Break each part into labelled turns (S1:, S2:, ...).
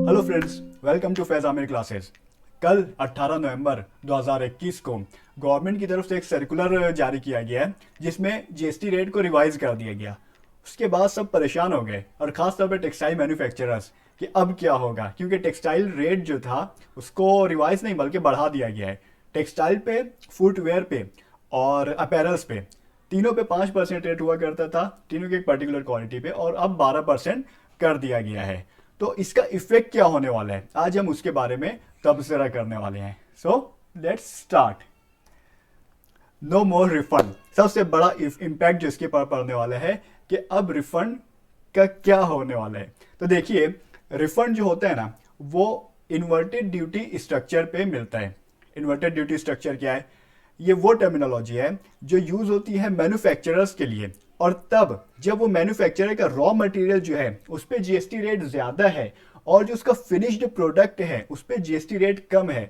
S1: Hello friends, welcome to Faiz Aamir classes. कल 18 नवंबर 2021 को government की तरफ से एक सर्कुलर जारी किया गया है जिसमें जीएसटी रेट को रिवाइज कर दिया गया। उसके बाद सब परेशान हो गए और ख़ास तौर पे टेक्सटाइल मैन्युफैक्चरर्स कि अब क्या होगा, क्योंकि टेक्सटाइल रेट जो था उसको रिवाइज नहीं बल्कि बढ़ा दिया गया है। टेक्सटाइल पे, फुटवेयर पे और अपैरल्स पे, तीनों पे 5% रेट हुआ करता था, तीनों की एक पर्टिकुलर क्वालिटी पे, और अब 12% कर दिया गया है। तो इसका इफेक्ट क्या होने वाला है, आज हम उसके बारे में तबसरा करने वाले हैं। So let's start. No more refund, सबसे बड़ा इम्पैक्ट जो इसके पर पड़ने वाला है कि अब रिफंड का क्या होने वाला है। तो देखिए, रिफंड जो होता है ना, वो इन्वर्टेड ड्यूटी स्ट्रक्चर पे मिलता है। इन्वर्टेड ड्यूटी स्ट्रक्चर क्या है? ये वो टर्मिनोलॉजी है जो यूज होती है मैन्युफैक्चरर्स के लिए, और तब जब वो मैन्युफैक्चरर का रॉ मटेरियल जो है उस पर जीएसटी रेट ज़्यादा है और जो उसका फिनिश्ड प्रोडक्ट है उस पर जीएसटी रेट कम है,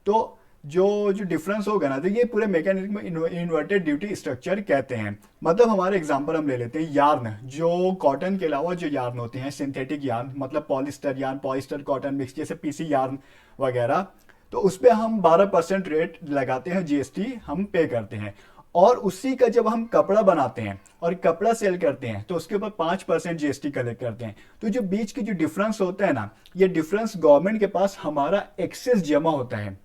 S1: तो जो जो डिफरेंस होगा ना, तो ये पूरे मैकेनिज्म में इन्वर्टेड ड्यूटी स्ट्रक्चर कहते हैं। मतलब हमारे एग्जांपल हम ले लेते हैं, यार्न, जो कॉटन के अलावा जो यार्न होते हैं, सिंथेटिक यार्न, मतलब polyester yarn, polyester cotton mix, जैसे पीसी यार्न वगैरह, तो उस पर हम 12% रेट लगाते हैं, जीएसटी हम पे करते हैं। और उसी का जब हम कपड़ा बनाते हैं और कपड़ा सेल करते हैं तो उसके ऊपर 5% जीएसटी कलेक्ट करते हैं। तो जो बीच की जो डिफरेंस होता है ना, ये डिफरेंस गवर्नमेंट के पास हमारा एक्सेस जमा होता है।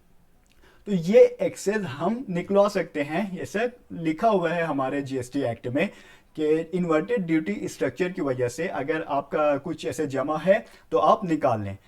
S1: तो ये एक्सेस हम निकलवा सकते हैं, ऐसा लिखा हुआ है हमारे जीएसटी एक्ट में कि इन्वर्टेड ड्यूटी स्ट्रक्चर की वजह से अगर आपका कुछ ऐसे जमा है तो आप निकाल लें।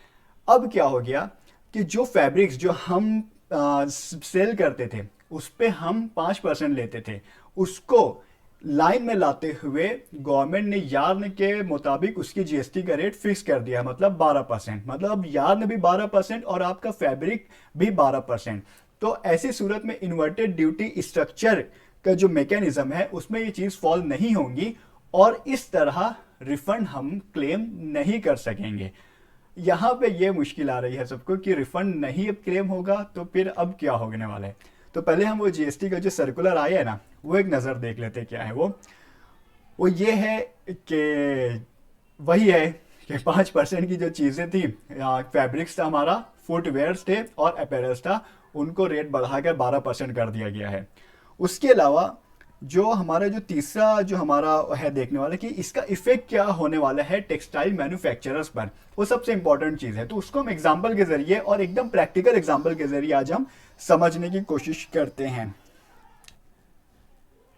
S1: अब क्या हो गया कि जो फैब्रिक्स जो हम सेल करते थे उस पे हम 5% लेते थे, उसको लाइन में लाते हुए गवर्नमेंट ने यार्न के मुताबिक उसकी जीएसटी का रेट फिक्स कर दिया, मतलब 12%। मतलब अब यार्न भी 12% और आपका फैब्रिक भी 12%। तो ऐसी सूरत में इन्वर्टेड ड्यूटी स्ट्रक्चर का जो मैकेनिज्म है उसमें ये चीज़ फॉल नहीं होंगी और इस तरह रिफंड हम क्लेम नहीं कर सकेंगे। यहाँ पे ये मुश्किल आ रही है सबको कि रिफंड नहीं अब क्लेम होगा, तो फिर अब क्या होने वाला है। तो पहले हम वो जीएसटी का जो सर्कुलर आया है ना, वो एक नज़र देख लेते हैं क्या है वो ये है कि वही है कि 5% की जो चीज़ें थी, फैब्रिक्स था हमारा, फुटवेयर्स थे और अपैरल्स था, उनको रेट बढ़ाकर 12% कर दिया गया है। उसके अलावा जो हमारा जो तीसरा जो हमारा है देखने वाला कि इसका इफेक्ट क्या होने वाला है टेक्सटाइल मैन्युफैक्चरर्स पर, वो सबसे इंपॉर्टेंट चीज़ है। तो उसको हम एग्जाम्पल के जरिए और एकदम प्रैक्टिकल एग्जाम्पल के जरिए आज हम समझने की कोशिश करते हैं।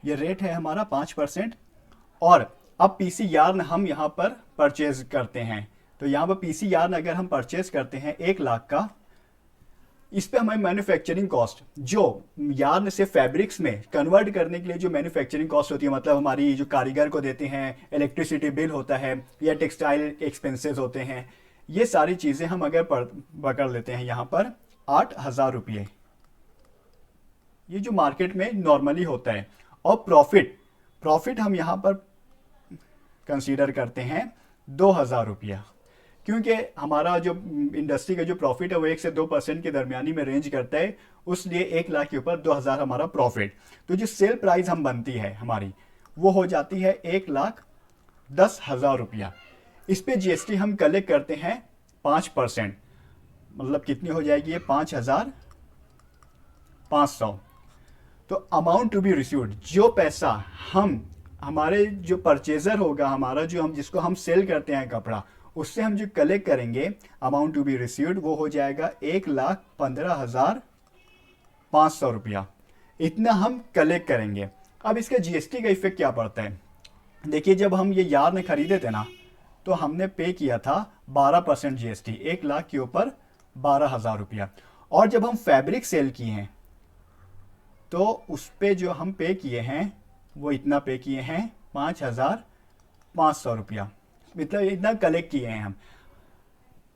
S1: ये रेट है हमारा 5%, और अब पीसी यार्न हम यहाँ पर परचेज करते हैं। तो यहाँ पर पीसी यार्न अगर हम परचेज करते हैं 1 लाख का, इस पे हमारी मैन्युफैक्चरिंग कॉस्ट जो यार्न से फैब्रिक्स में कन्वर्ट करने के लिए जो मैन्युफैक्चरिंग कॉस्ट होती है, मतलब हमारी जो कारीगर को देते हैं, इलेक्ट्रिसिटी बिल होता है या टेक्सटाइल एक्सपेंसेस होते हैं, ये सारी चीज़ें हम अगर पकड़ लेते हैं यहाँ पर 8,000 रुपये, ये जो मार्केट में नॉर्मली होता है। और प्रॉफिट प्रॉफिट हम यहाँ पर कंसीडर करते हैं 2,000 रुपया, क्योंकि हमारा जो इंडस्ट्री का जो प्रॉफिट है वो 1 से 2% के दरमियानी में रेंज करता है, उसलिए 1 लाख के ऊपर 2,000 हमारा प्रॉफिट। तो जो सेल प्राइस हम बनती है हमारी, वो हो जाती है 1,10,000 रुपया। इस पे जीएसटी हम कलेक्ट करते हैं 5%, मतलब कितनी हो जाएगी ये, 5,500। तो अमाउंट टू बी रिसीव्ड, जो पैसा हम, हमारे जो परचेजर होगा हमारा, जो हम जिसको हम सेल करते हैं कपड़ा, उससे हम जो कलेक्ट करेंगे अमाउंट टू बी रिसीव्ड, वो हो जाएगा 1,15,500 रुपया। इतना हम कलेक्ट करेंगे। अब इसका जीएसटी का इफेक्ट क्या पड़ता है? देखिए, जब हम ये यार्न खरीदे थे ना, तो हमने पे किया था 12% जीएसटी, 1 लाख के ऊपर 12,000 रुपया। और जब हम फैब्रिक सेल किए हैं तो उस पे जो हम पे किए हैं वो इतना पे किए हैं, 5,500 रुपया। मतलब इतना कलेक्ट किए हैं हम,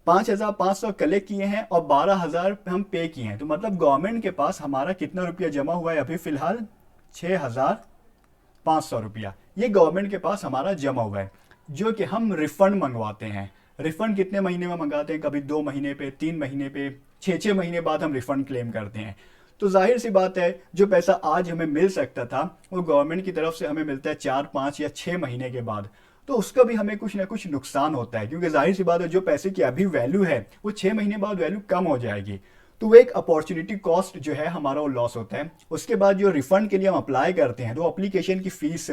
S1: 5,500 कलेक्ट किए हैं और 12,000 हम पे किए हैं। तो मतलब गवर्नमेंट के पास हमारा कितना रुपया जमा हुआ है अभी फिलहाल? 6,500 रुपया ये गवर्नमेंट के पास हमारा जमा हुआ है, जो कि हम रिफंड मंगवाते हैं। रिफंड कितने महीने में मंगाते हैं? कभी 2 महीने पे, 3 महीने पे, 6 महीने बाद हम रिफंड क्लेम करते हैं। तो जाहिर सी बात है, जो पैसा आज हमें मिल सकता था वो गवर्नमेंट की तरफ से हमें मिलता है 4, 5 या 6 महीने के बाद। तो उसका भी हमें कुछ ना कुछ नुकसान होता है, क्योंकि जाहिर सी बात है जो पैसे की अभी वैल्यू है वो 6 महीने बाद वैल्यू कम हो जाएगी। तो वो एक अपॉर्चुनिटी कॉस्ट जो है हमारा वो लॉस होता है। उसके बाद जो रिफंड के लिए हम अप्लाई करते हैं, तो एप्लीकेशन की फीस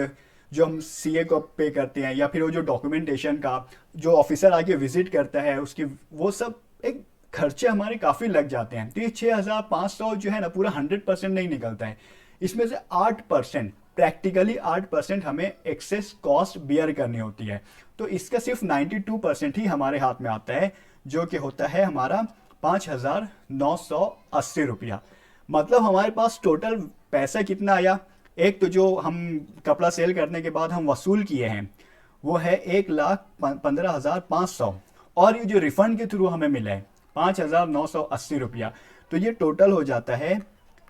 S1: जो हम सीए को पे करते हैं, या फिर वो जो डॉक्यूमेंटेशन का जो ऑफिसर आके विजिट करता है उसकी, वो सब एक खर्चे हमारे काफ़ी लग जाते हैं। तो ये 6,500 जो है ना, पूरा 100% नहीं निकलता है। इसमें से 8%, प्रैक्टिकली 8% हमें एक्सेस कॉस्ट बियर करनी होती है। तो इसका सिर्फ 92% ही हमारे हाथ में आता है, जो कि होता है हमारा 5,980 रुपया। मतलब हमारे पास टोटल पैसा कितना आया, एक तो जो हम कपड़ा सेल करने के बाद हम वसूल किए हैं वो है 1,15,500, और ये जो रिफंड के थ्रू हमें मिला है 5,980 रुपया, तो ये टोटल हो जाता है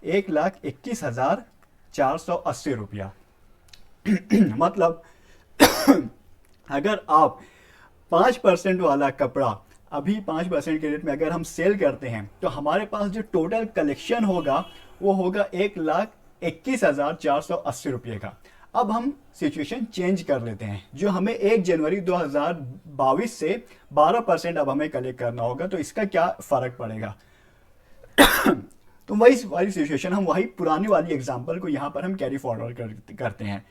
S1: 1,21,480 रुपया। मतलब अगर आप 5% वाला कपड़ा अभी 5% के रेट में अगर हम सेल करते हैं, तो हमारे पास जो टोटल कलेक्शन होगा वो होगा 1,21,480 रुपये का। अब हम सिचुएशन चेंज कर लेते हैं, जो हमें 1 जनवरी 2022 से 12% अब हमें कलेक्ट करना होगा, तो इसका क्या फर्क पड़ेगा। तो वही वाली सिचुएशन, हम वही पुरानी वाली एग्जांपल को यहाँ पर हम कैरी फॉरवर्ड करते हैं।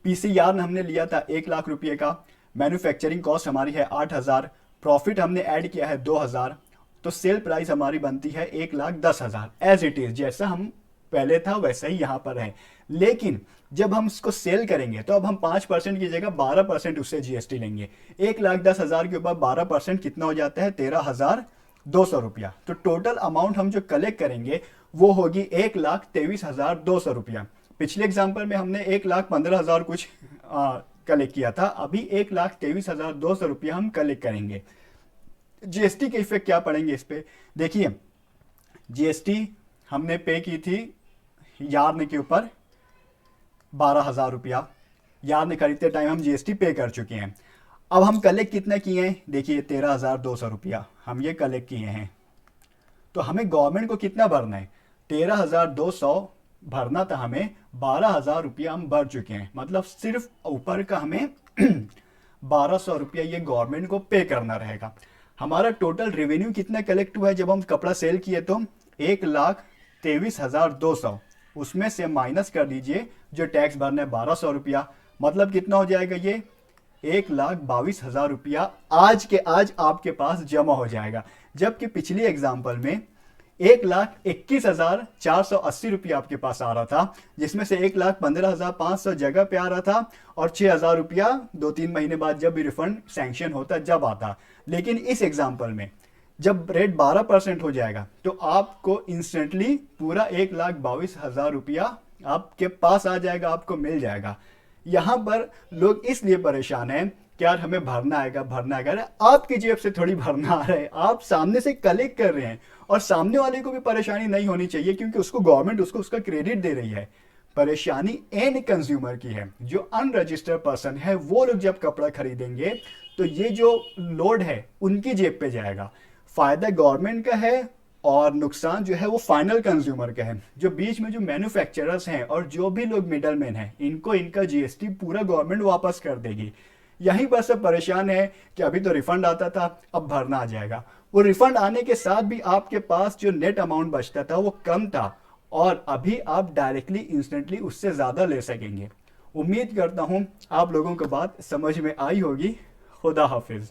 S1: पीसीआर हमने लिया था 1,00,000 रुपये का, मैन्युफैक्चरिंग कॉस्ट हमारी है 8,000, प्रॉफिट हमने ऐड किया है 2,000, तो सेल प्राइस हमारी बनती है 1,10,000। एज इट इज जैसा हम पहले था वैसा ही यहाँ पर है। लेकिन जब हम इसको सेल करेंगे तो अब हम 5% की जगह 12% उससे जीएसटी लेंगे। 1,10,000 के ऊपर 12% कितना हो जाता है, 13,200 रुपया। तो टोटल अमाउंट हम जो कलेक्ट करेंगे वो होगी 1,23,200 रुपया। पिछले एग्जाम्पल में हमने 1,15,000 कुछ कलेक्ट किया था, अभी 1,23,200 रुपया हम कलेक्ट करेंगे। जीएसटी के इफेक्ट क्या पड़ेंगे इस पे, देखिए जीएसटी हमने पे की थी यार्न के ऊपर 12,000 रुपया, यार्न खरीदते टाइम हम जीएसटी पे कर चुके हैं। अब हम कलेक्ट कितना किए हैं, देखिए 13,200 रुपया हम ये कलेक्ट किए हैं। तो हमें गवर्नमेंट को कितना भरना है, 13,200 भरना था हमें, 12,000 रुपया हम भर चुके हैं। मतलब सिर्फ ऊपर का हमें 1,200 रुपया ये गवर्नमेंट को पे करना रहेगा। हमारा टोटल रेवेन्यू कितना कलेक्ट हुआ है जब हम कपड़ा सेल किए, तो 1,23,200, उसमें से माइनस कर दीजिए जो टैक्स भरना है 1,200 रुपया, मतलब कितना हो जाएगा, ये 1,22,000 रुपया आज के आज आपके पास जमा हो जाएगा। जबकि पिछली एग्जाम्पल में 1,21,480 रुपया आपके पास आ रहा था, जिसमें से 1,15,500 जगह पे आ रहा था, और 6,000 रुपया 2-3 महीने बाद जब भी रिफंड सैंक्शन होता जब आता। लेकिन इस एग्जाम्पल में जब रेट 12% हो जाएगा तो आपको इंस्टेंटली पूरा 1,22,000 रुपया आपके पास आ जाएगा, आपको मिल जाएगा। यहाँ पर लोग इसलिए परेशान हैं कि यार हमें भरना आएगा भरना आएगा। अरे आपकी जेब से थोड़ी भरना आ रहा है, आप सामने से कलेक्ट कर रहे हैं, और सामने वाले को भी परेशानी नहीं होनी चाहिए क्योंकि उसको गवर्नमेंट उसको उसका क्रेडिट दे रही है। परेशानी एंड कंज्यूमर की है, जो अनरजिस्टर्ड पर्सन है वो लोग जब कपड़ा खरीदेंगे तो ये जो लोड है उनकी जेब पे जाएगा। फायदा गवर्नमेंट का है और नुकसान जो है वो फाइनल कंज्यूमर का है। जो बीच में जो मैन्युफैक्चरर्स हैं और जो भी लोग मिडल मैन हैं, इनको इनका जीएसटी पूरा गवर्नमेंट वापस कर देगी। यहीं पर सब परेशान है कि अभी तो रिफंड आता था, अब भरना आ जाएगा। वो रिफंड आने के साथ भी आपके पास जो नेट अमाउंट बचता था वो कम था, और अभी आप डायरेक्टली इंस्टेंटली उससे ज़्यादा ले सकेंगे। उम्मीद करता हूँ आप लोगों को बात समझ में आई होगी। खुदा हाफिज़।